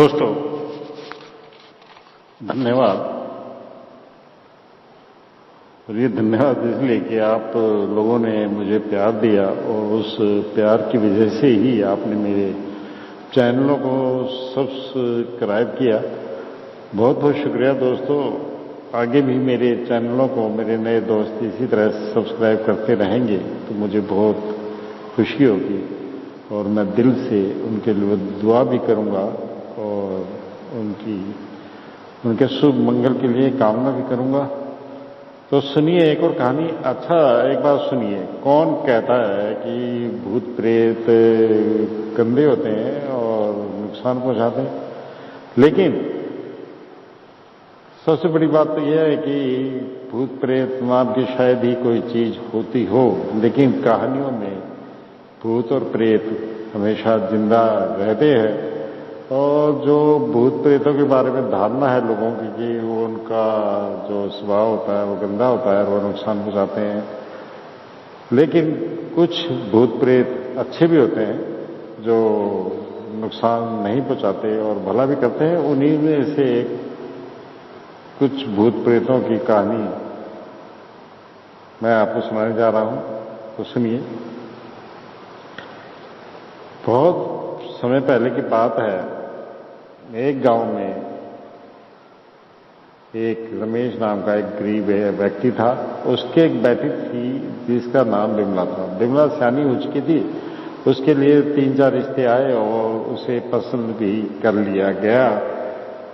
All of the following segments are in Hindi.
दोस्तों, धन्यवाद। और ये धन्यवाद इसलिए कि आप लोगों ने मुझे प्यार दिया और उस प्यार की वजह से ही आपने मेरे चैनलों को सब्सक्राइब किया। बहुत बहुत शुक्रिया दोस्तों। आगे भी मेरे चैनलों को मेरे नए दोस्त इसी तरह सब्सक्राइब करते रहेंगे तो मुझे बहुत खुशी होगी और मैं दिल से उनके लिए दुआ भी करूंगा और उनके शुभ मंगल के लिए कामना भी करूंगा। तो सुनिए एक और कहानी। अच्छा, एक बात सुनिए, कौन कहता है कि भूत प्रेत गंदे होते हैं और नुकसान पहुंचाते हैं? लेकिन सबसे बड़ी बात तो यह है कि भूत प्रेत नाम की शायद ही कोई चीज होती हो, लेकिन कहानियों में भूत और प्रेत हमेशा जिंदा रहते हैं। और जो भूत प्रेतों के बारे में धारणा है लोगों की कि वो उनका जो स्वभाव होता है वो गंदा होता है, वो नुकसान पहुंचाते हैं। लेकिन कुछ भूत प्रेत अच्छे भी होते हैं जो नुकसान नहीं पहुंचाते और भला भी करते हैं। उन्हीं में से कुछ भूत प्रेतों की कहानी मैं आपको सुनाने जा रहा हूं, तो सुनिए। बहुत समय पहले की बात है, एक गांव में एक रमेश नाम का एक गरीब व्यक्ति था। उसके एक बेटी थी जिसका नाम बिमला था। बिमला सियानी हो चुकी थी। उसके लिए 3-4 रिश्ते आए और उसे पसंद भी कर लिया गया,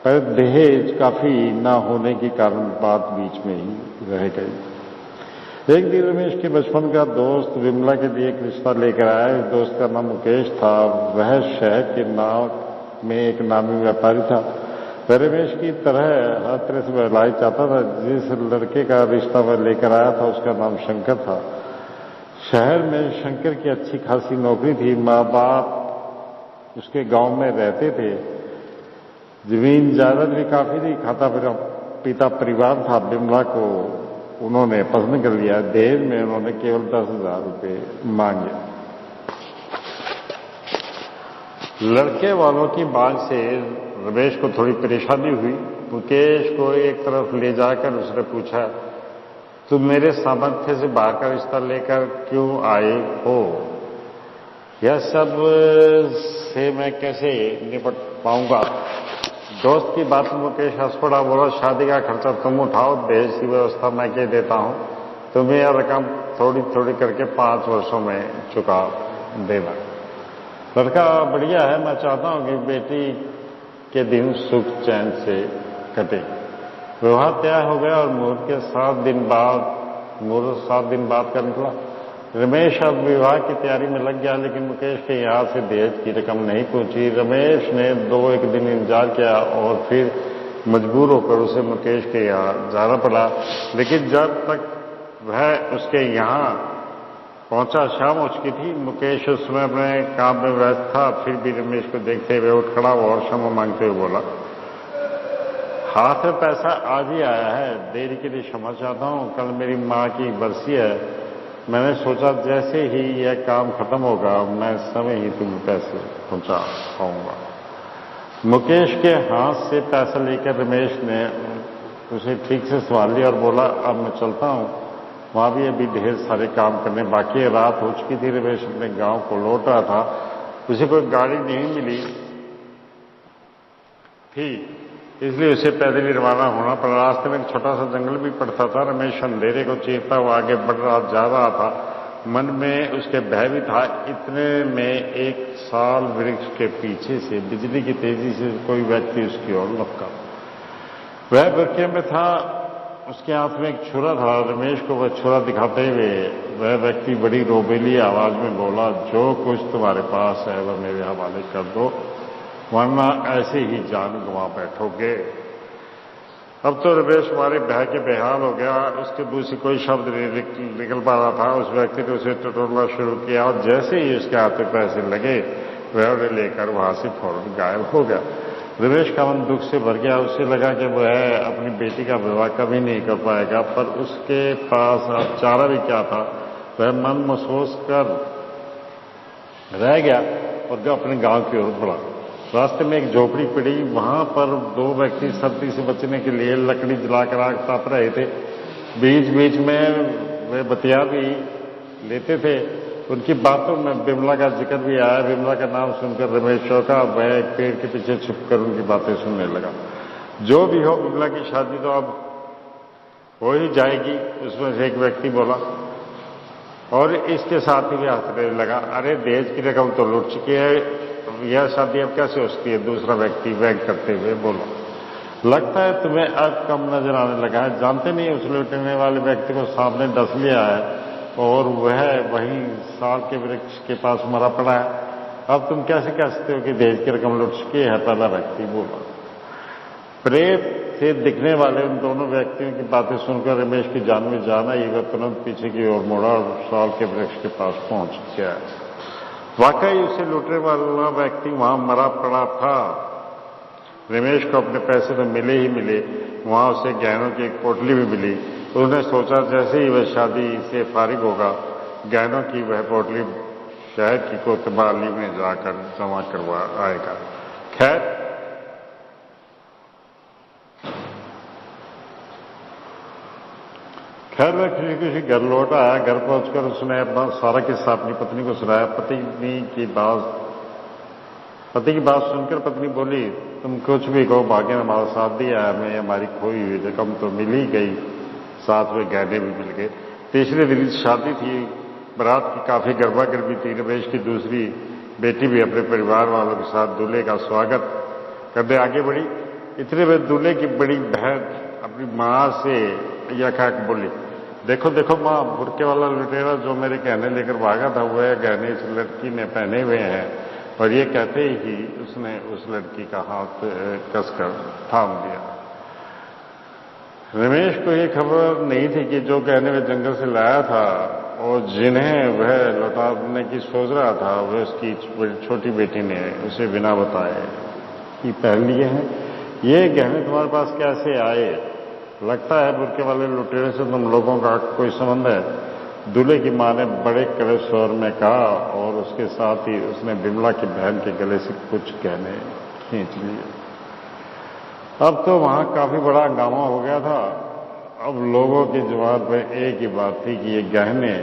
पर दहेज काफी ना होने के कारण बात बीच में ही रह गई। एक दिन रमेश के बचपन का दोस्त बिमला के लिए एक रिश्ता लेकर आया। इस दोस्त का नाम मुकेश था। वह शहर के नाव में एक नामी व्यापारी था। वह रमेश की तरह हर तरह से भलाई चाहता था। जिस लड़के का रिश्ता वह लेकर आया था उसका नाम शंकर था। शहर में शंकर की अच्छी खासी नौकरी थी। माँ बाप उसके गांव में रहते थे। जमीन जायदाद भी काफी थी। खाता पीता परिवार था। बिमला को उन्होंने पसंद कर लिया। दहेज में उन्होंने केवल 10,000 रुपये मांगे। लड़के वालों की मांग से रमेश को थोड़ी परेशानी हुई। मुकेश को एक तरफ ले जाकर उसने पूछा, तुम मेरे सामर्थ्य से बाहर का रिश्ता लेकर क्यों आए हो? यह सब से मैं कैसे निपट पाऊंगा? दोस्त की बात मुकेश हंस पड़ा। बोला, शादी का खर्चा तुम उठाओ, दहेज की व्यवस्था मैं के देता हूं। तुम्हें यह रकम थोड़ी थोड़ी करके 5 वर्षों में चुका देना। लड़का बढ़िया है। मैं चाहता हूं कि बेटी के दिन सुख चैन से कटे। विवाह तय हो गया और मुहूर्त के 7 दिन बाद का निकला। रमेश अब विवाह की तैयारी में लग गया, लेकिन मुकेश के यहां से दहेज की रकम नहीं पहुंची। रमेश ने 2-1 दिन इंतजार किया और फिर मजबूर होकर उसे मुकेश के यहां जाना पड़ा। लेकिन जब तक वह उसके यहां पहुंचा शाम हो चुकी थी। मुकेश उस समय अपने काम में व्यस्त था। फिर भी रमेश को देखते हुए उठ खड़ा हुआ और क्षमा मांगते हुए बोला, हाथ में पैसा आज ही आया है, देरी के लिए क्षमा चाहता हूं। कल मेरी माँ की बरसी है। मैंने सोचा जैसे ही यह काम खत्म होगा मैं समय ही तुम्हें पैसे पहुंचा पाऊंगा। मुकेश के हाथ से पैसा लेकर रमेश ने उसे ठीक से संभाल लिया और बोला, अब मैं चलता हूं। वहां भी अभी ढेर सारे काम करने बाकी है। रात हो चुकी थी। रमेश अपने गांव को लौट रहा था। उसे कोई गाड़ी नहीं मिली थी, इसलिए उसे पैदल ही रवाना होना पड़ा। रास्ते में एक छोटा सा जंगल भी पड़ता था। रमेश अंधेरे को चीरता हुआ आगे जा रहा था। मन में उसके भय भी था। इतने में एक साल वृक्ष के पीछे से बिजली की तेजी से कोई व्यक्ति उसकी ओर लपका। वह वृक्ष में था। उसके हाथ में एक छुरा था। रमेश को वह छुरा दिखाते हुए वह व्यक्ति बड़ी रोबेली आवाज में बोला, जो कुछ तुम्हारे पास है वह मेरे हवाले कर दो, वरना ऐसे ही जान गंवा बैठोगे। अब तो रमेश हमारे भय के बेहाल हो गया। उसके मुंह से कोई शब्द नहीं निकल पा रहा था। उस व्यक्ति ने उसे टटोलना शुरू किया और जैसे ही उसके हाथ में पैसे लगे वह उन्हें लेकर वहां से फौरन गायब हो गया। रमेश का मन दुख से भर गया। उसे लगा कि वह अपनी बेटी का विवाह कभी नहीं कर पाएगा, पर उसके पास अब चारा भी क्या था। वह मन महसूस कर रह गया और जो अपने गांव की ओर बढ़ा। रास्ते में एक झोपड़ी पड़ी, वहां पर दो व्यक्ति सर्दी से बचने के लिए लकड़ी जलाकर आग ताप रहे थे। बीच बीच में वे बतिया भी लेते थे। उनकी बातों में बिमला का जिक्र भी आया। बिमला का नाम सुनकर रमेश चौंका। वह एक पेड़ के पीछे छुपकर उनकी बातें सुनने लगा। जो भी हो, बिमला की शादी तो अब हो ही जाएगी, उसमें से एक व्यक्ति बोला, और इसके साथ ही भी हंसने लगा। अरे दहेज की रकम तो लुट चुकी है, यह शादी अब कैसे हो सकती है? दूसरा व्यक्ति व्यंग करते हुए बोला। लगता है तुम्हें अब कम नजर आने लगा है। जानते नहीं, उस लुटने वाले व्यक्ति को सांप ने डस लिया है और वह वहीं साल के वृक्ष के पास मरा पड़ा है। अब तुम कैसे कह सकते हो कि दहेज की रकम लुट चुकी है? पहला व्यक्ति बोला। प्रेत से दिखने वाले उन दोनों व्यक्तियों की बातें सुनकर रमेश की जान में जान आई। वह तुरंत पीछे की ओर मुड़ा और साल के वृक्ष के पास पहुंच गया। वाकई उसे लूटने वाला व्यक्ति वहां मरा पड़ा था। रमेश को अपने पैसे तो मिले ही मिले, वहां उसे गहनों की एक पोटली भी मिली। उसने सोचा जैसे ही वह शादी से फारिग होगा, गहनों की वह पोटली शहर की कोतवाली में जाकर जमा करवा आएगा। खैर वह किसी घर लौट आया। घर पहुंचकर उसने अपना सारा किस्सा अपनी पत्नी को सुनाया। पति की बात सुनकर पत्नी बोली, तुम कुछ भी कहो, भाग्य ने हमारा साथ दिया है। हमें हमारी खोई हुई रकम तो मिल ही गई, साथ में गहने भी मिल गए। तीसरे दिन शादी थी। बारात की काफी गर्मा-गर्मी थी। रमेश की दूसरी बेटी भी अपने परिवार वालों के साथ दूल्हे का स्वागत करने आगे बढ़ी। इतने में दूल्हे की बड़ी बहन अपनी मां से यह कहकर बोली, देखो देखो मां, बुरके वाला लुटेरा जो मेरे गहने लेकर भागा था, वह गहने इस लड़की ने पहने हुए हैं। और ये कहते ही उसने उस लड़की का हाथ कसकर थाम दिया। रमेश को ये खबर नहीं थी कि जो गहने वे जंगल से लाया था और जिन्हें वह लौटाने की सोच रहा था, वह उसकी छोटी बेटी ने उसे बिना बताए ही पहन लिए हैं। ये गहने तुम्हारे पास कैसे आए? लगता है बुरके वाले लुटेरे से तुम लोगों का कोई संबंध है। दूल्हे की मां ने बड़े कड़े स्वर में कहा और उसके साथ ही उसने बिमला की बहन के गले से कुछ गहने खींच लिए। अब तो वहां काफी बड़ा हंगामा हो गया था। अब लोगों की जुबान पर एक ही बात थी कि ये गहने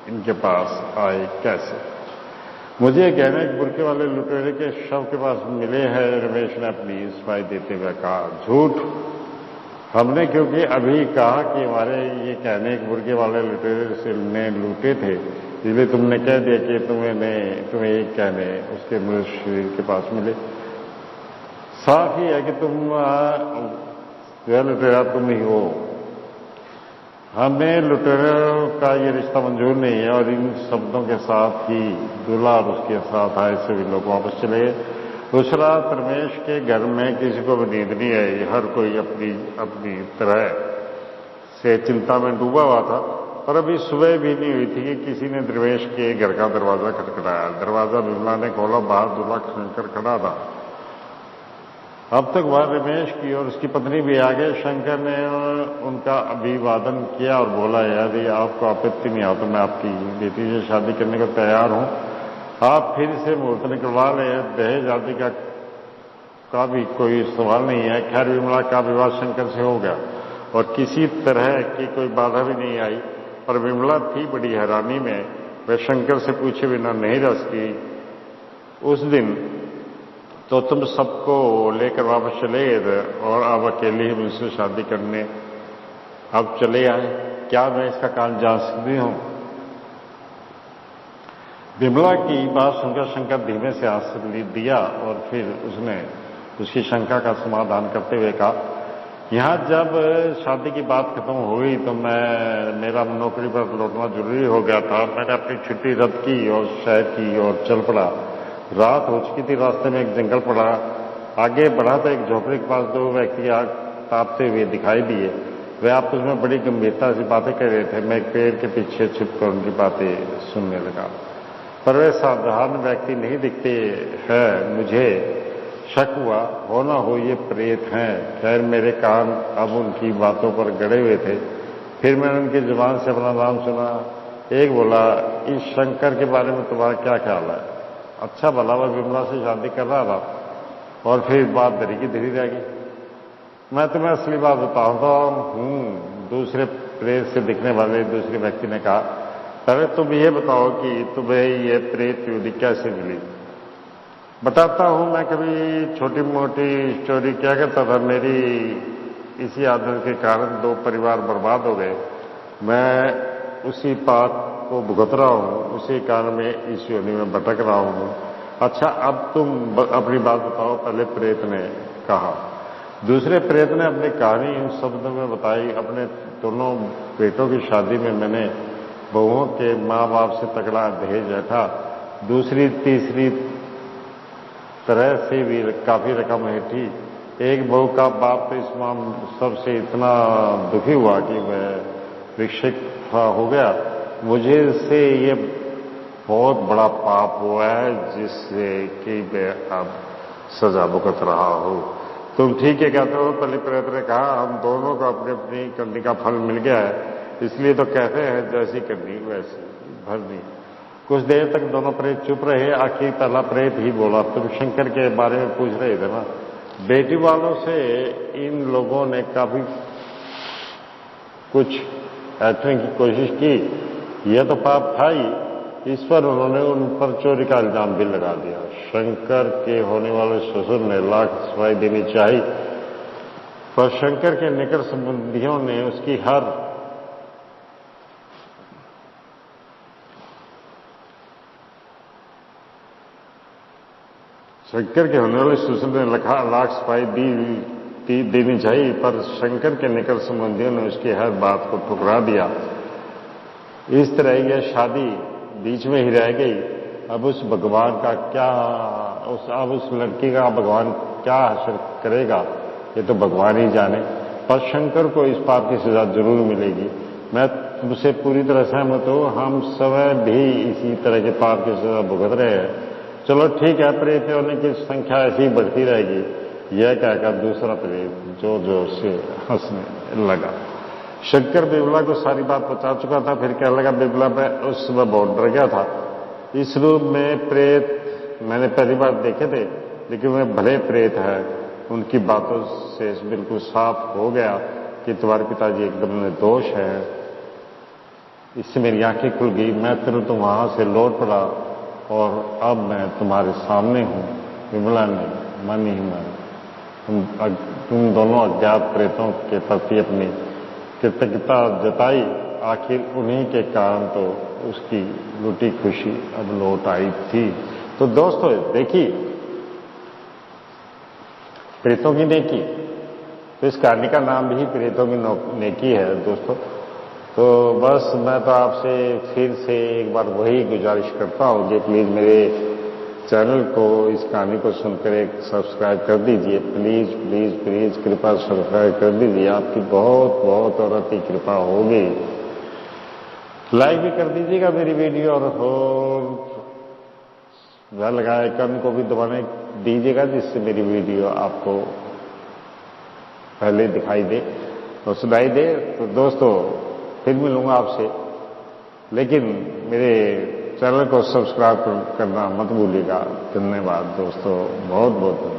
इनके पास आए कैसे। मुझे गहने बुरके वाले लुटेरे के शव के पास मिले हैं, रमेश ने अपनी सफाई देते हुए कहा। झूठ, हमने क्योंकि अभी कहा कि हमारे ये कहने एक बुरके वाले लुटेरे से ने लूटे थे, इसलिए तुमने कह दिया कि तुम्हें एक कहने उसके मृत शरीर के पास मिले। साफ ही है कि तुम लुटेरा तुम ही हो। हमें लुटेरों का ये रिश्ता मंजूर नहीं है। और इन शब्दों के साथ ही दूल्हा और उसके साथ आए सभी लोग वापस चले गए। उस रात रमेश के घर में किसी को भी नींद नहीं आई। हर कोई अपनी अपनी तरह से चिंता में डूबा हुआ था। और अभी सुबह भी नहीं हुई थी कि किसी ने रमेश के घर का दरवाजा खटखटाया। दरवाजा बिमला ने खोला। बाहर दूल्हा शंकर खड़ा था। अब तक वह रमेश की और उसकी पत्नी भी आ गए। शंकर ने उनका अभिवादन किया और बोला, यदि आपको आपत्ति नहीं हो तो मैं आपकी बेटी से शादी करने को तैयार हूं। आप फिर से मुहूर्त निकलवा लें। दहेज आदि का भी कोई सवाल नहीं है। खैर विमला का विवाह शंकर से हो गया और किसी तरह की कोई बाधा भी नहीं आई। पर विमला थी बड़ी हैरानी में। वह शंकर से पूछे बिना नहीं रह सकी। उस दिन तो तुम सबको लेकर वापस चले गए और अब अकेले ही मुझसे शादी करने अब चले आए। क्या मैं इसका कारण जान सकती हूं? बिमला की बात सुनकर शंकर धीमे से आंसू दिया और फिर उसने उसकी शंका का समाधान करते हुए कहा, यहां जब शादी की बात खत्म हो गई तो मेरा नौकरी पर लौटना जरूरी हो गया था। मैंने अपनी छुट्टी रद्द की और शहर की ओर चल पड़ा। रात हो चुकी थी। रास्ते में एक जंगल पड़ा। आगे बढ़ा तो एक झोपड़ी के पास दो व्यक्ति आग तापते हुए दिखाई दिए। वे आपस में बड़ी गंभीरता से बातें कर रहे थे। मैं एक पेड़ के पीछे छिपकर उनकी बातें सुनने लगा। पर वे साधारण व्यक्ति नहीं दिखते हैं। मुझे शक हुआ हो ना हो ये प्रेत हैं। खैर मेरे कान अब उनकी बातों पर गड़े हुए थे। फिर मैंने उनकी जुबान से अपना नाम सुना। एक बोला, इस शंकर के बारे में तुम्हारा क्या ख्याल है? अच्छा भला वह विमला से शादी कर रहा था। और फिर बात धरी की धरी रह गई। मैं तुम्हें असली बात बताता हूं। दूसरे प्रेत से दिखने वाले दूसरे व्यक्ति ने कहा, पहले तुम ये बताओ कि तुम्हें ये प्रेत युद्धि कैसे मिली। बताता हूं। मैं कभी छोटी मोटी स्टोरी क्या करता था, मेरी इसी आदत के कारण 2 परिवार बर्बाद हो गए। मैं उसी पाप को भुगत रहा हूं, उसी कारण में इस योनि में भटक रहा हूं। अच्छा, अब तुम अपनी बात बताओ, पहले प्रेत ने कहा। दूसरे प्रेत ने अपनी कहानी इन शब्दों में बताई। अपने दोनों बेटों की शादी में मैंने बहुओं के माँ बाप से तगड़ा दहेज बैठा। दूसरी तीसरी तरह से भी काफी रकम है थी। एक बहू का बाप तो इस सबसे इतना दुखी हुआ कि मैं विक्षिप्त हो गया। मुझे से ये बहुत बड़ा पाप हुआ है जिससे कि मैं अब सजा भुगत रहा हूं। तुम ठीक है कहते हो, पहले प्रेत ने कहा। हम दोनों को अपनी अपनी करनी का फल मिल गया है, इसलिए तो कहते हैं जैसी करनी वैसी भरनी। कुछ देर तक दोनों प्रेत चुप रहे। आखिर पहला प्रेत ही बोला, तुम शंकर के बारे में पूछ रहे थे ना। बेटी वालों से इन लोगों ने काफी कुछ ऐठने की कोशिश की। यह तो पाप था ही, इस पर उन्होंने उन पर चोरी का इल्जाम भी लगा दिया। शंकर के होने वाले ससुर ने लाख सफाई देनी चाहिए, पर शंकर के निकट संबंधियों ने उसकी हर शंकर के होने वाले ससुर ने लाख सफाई देनी चाहिए, पर शंकर के निकट संबंधियों ने उसकी हर बात को ठुकरा दिया। इस तरह यह शादी बीच में ही रह गई। अब उस भगवान का क्या अब उस लड़की का भगवान क्या हासिल करेगा, ये तो भगवान ही जाने। पर शंकर को इस पाप की सजा जरूर मिलेगी। मैं तुमसे पूरी तरह सहमत हूं। हम समय भी इसी तरह के पाप की सजा भुगत रहे हैं। चलो ठीक है, प्रेत होने की संख्या ऐसी ही बढ़ती रहेगी। यह कहकर दूसरा प्रेत जोर जोर से हंसने लगा। शंकर बिमला को सारी बात बता चुका था। फिर कहने लगा, बिमला मैं उस समय बहुत डर गया था। इस रूप में प्रेत मैंने पहली बार देखे थे, लेकिन वे भले प्रेत है। उनकी बातों से बिल्कुल साफ हो गया कि तुम्हारे पिताजी एकदम निर्दोष है। इससे मेरी आंखें खुल गई। मैं तुरंत वहां से लौट पड़ा और अब मैं तुम्हारे सामने हूं। बिमला ने मन ही मन तुम दोनों अज्ञात प्रेतों के प्रति अपनी कृतज्ञता जताई। आखिर उन्हीं के कारण तो उसकी लुटी खुशी अब लौट आई थी। तो दोस्तों देखिए, प्रेतों की नेकी, तो इस कहानी का नाम भी प्रेतों की नेकी है दोस्तों। तो बस मैं तो आपसे फिर से एक बार वही गुजारिश करता हूं कि प्लीज मेरे चैनल को, इस कहानी को सुनकर एक सब्सक्राइब कर दीजिए। प्लीज प्लीज प्लीज कृपा सब्सक्राइब कर दीजिए। आपकी बहुत बहुत और अति कृपा होगी। लाइक भी कर दीजिएगा मेरी वीडियो, और बेल आइकन को भी दबाने दीजिएगा, जिससे मेरी वीडियो आपको पहले दिखाई दे और सुनाई दे। तो दोस्तों फिर मिलूंगा आपसे, लेकिन मेरे चैनल को सब्सक्राइब करना मत भूलिएगा। धन्यवाद दोस्तों, बहुत बहुत धन्यवाद।